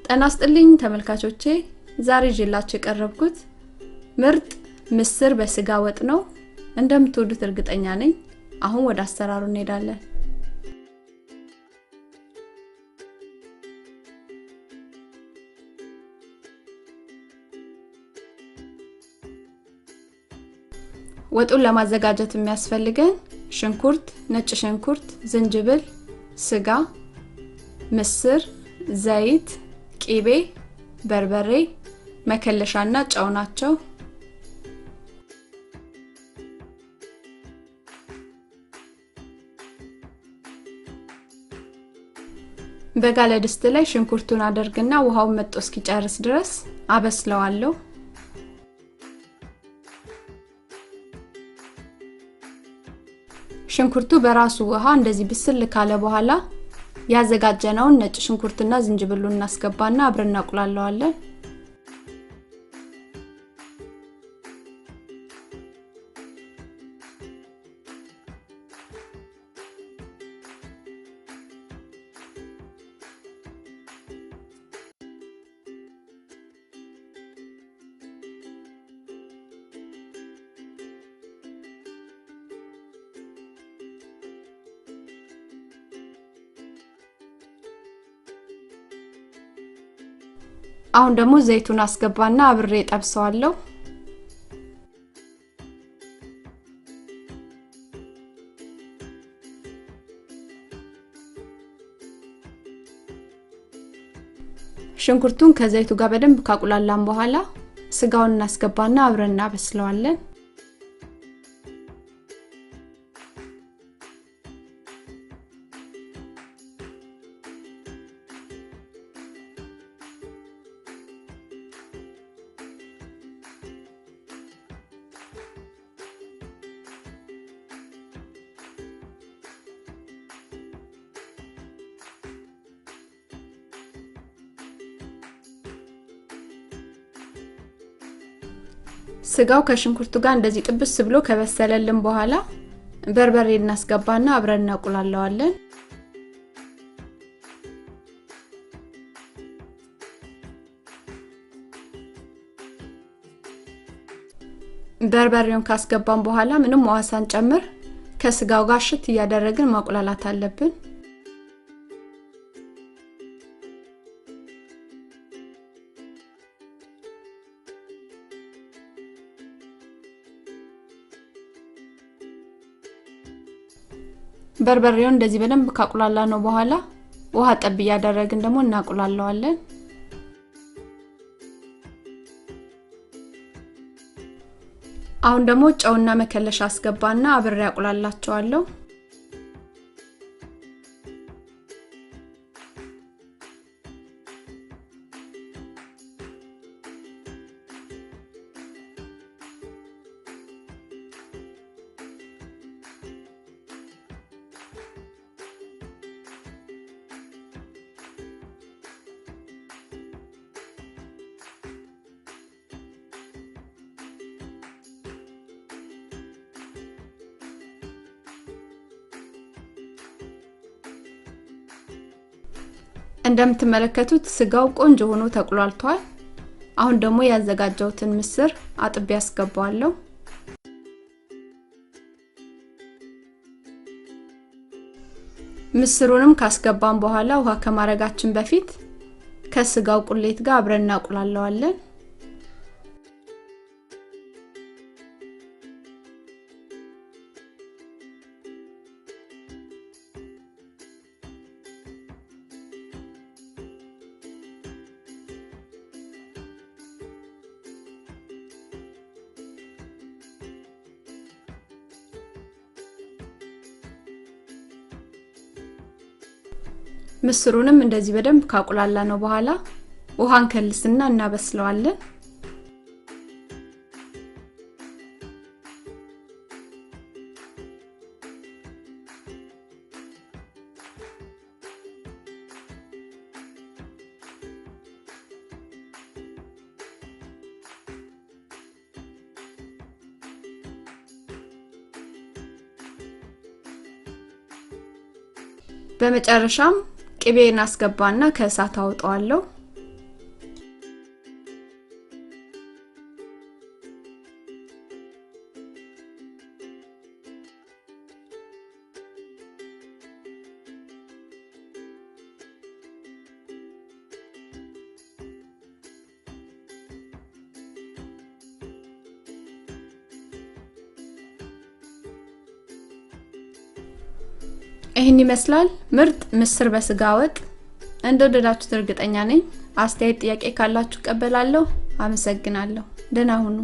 ጤና ይስጥልኝ ተመልካቾቼ ዛሬ ይዤላችሁ የቀረብኩት ምርጥ ምስር በስጋ ወጥ ነው እንደምትወዱት እርግጠኛ ነኝ አሁን ወደ አሰራሩ እንሄዳለን ወጡን ለማዘጋጀት የሚያስፈልገን ሽንኩርት ነጭ ሽንኩርት ዝንጅብል ስጋ ምስር ዘይት ቂቤ በርበሬ መከለሻና ጨው ናቸው በጋለ ድስት ላይ ሽንኩርቱን አደርግና ውሃውን መጥቶ እስኪጨርስ ድረስ አበስለዋለሁ ሽንኩርቱ በራሱ ውሃ እንደዚህ ብስል ካለ በኋላ ያዘጋጀነውን ነጭ ሽንኩርትና ዝንጅብሉን እናስገባና አብረን እናቁላለዋለን አሁን ደግሞ ዘይቱን አስገባና አብሬ ጠብሰዋለሁ ሽንኩርቱን ከዘይቱ ጋር በደንብ ካቁላላን በኋላ ስጋውን እናስገባና አብረን እናበስለዋለን ስጋው ከሽንኩርቱ ጋር እንደዚህ ጥብስ ብሎ ከበሰለልን በኋላ በርበሬ እናስገባና አብረን እናቁላለዋለን በርበሬውን ካስገባን በኋላ ምንም ውሃ ሳንጨምር ከስጋው ጋር ሽት ያደረግን ማቁላላት አለብን በርበሬውን እንደዚህ በደንብ ካቁላላ ነው በኋላ ውሃ ጠብ ያደረግን ደግሞ እናቁላለዋለን አሁን ደግሞ ጨውና መከለሻ አስገባና አብሬ ያቁላላቸዋለሁ እንደምትመለከቱት ስጋው ቆንጆ ሆኖ ተቁላልቷል አሁን ደግሞ ያዘጋጀውትን ምስር አጥቤ ያስገባዋለሁ ምስሩንም ካስገባን በኋላ ውሃ ከማረጋችን በፊት ከስጋው ቁሌት ጋር አብረን እናቁላለዋለን ምስሩንም እንደዚህ በደንብ ካቁላላ ነው በኋላ ውሃን ከልስና እናበስለዋለን በመጨረሻም ቅቤን አስገባና ከእሳት አውጣዋለሁ ይሄን ይመስላል ምርጥ ምስር በስጋ ወጥ። እንደወደዳችሁት እርግጠኛ ነኝ። አስተያየት ጥያቄ ካላችሁ ቀበላለሁ። አመሰግናለሁ። ደህና ሁኑ።